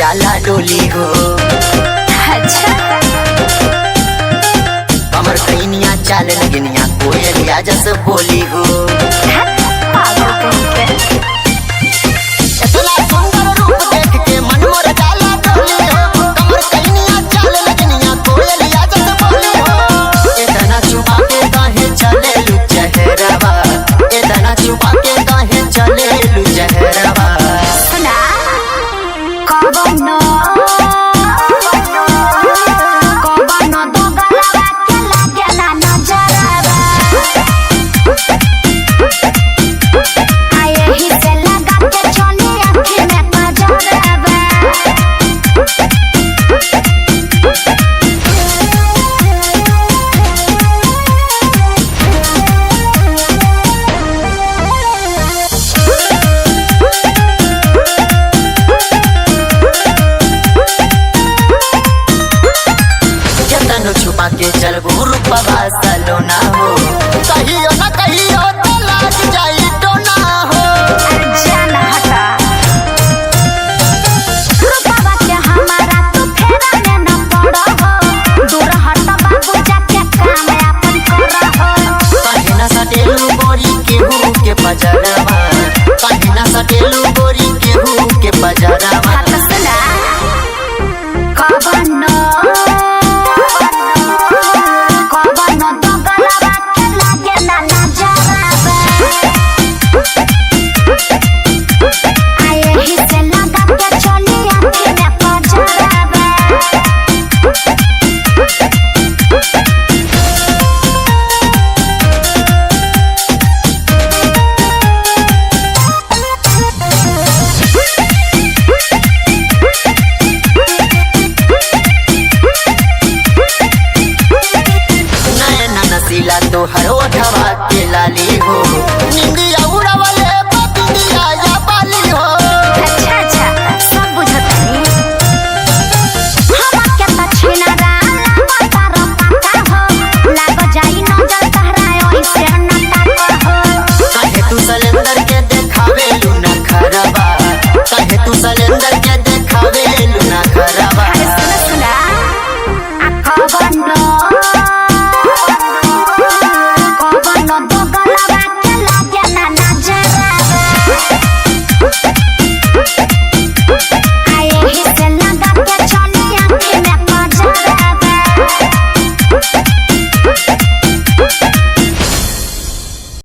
जाला डोली हो। अच्छा कमर कईनिया चाल लगनिया कोयलिया जस बोली हो। पागल कहीं के। इतना सुंदर रूप देख के मन मोर जाला डोली हो। कमर कईनिया चाल लगनिया कोयलिया जस बोली हो। इतना छुपा के काहे चले लू चेहरवा, इतना छुपा के काहे चले लू चेहरवा। सुना कबनो दो गलवा के लागे ना नजरवा। आए ही से लगा के चली आँखी में कजरवा। जतनो छुपा के चलबू रूपवा सलोना हो। कहियो ना कहियो तो लाग जाई टोना हो। जाना हटा रूपवा के हमारा तू फेरा में न पड़ा हो। दूर हट बाबू जाके काम अपन करा हो। कहीं ना सटेलू गोरी केहू के पजरवा, कहीं ना सटेलू गोरी केहू के पजरवा। हाथ सुना कबनो दो गलवा के लागे ना नजरवा। आए ही से लगा के चली आँखी में कजरवा। नयना नसीला तोहर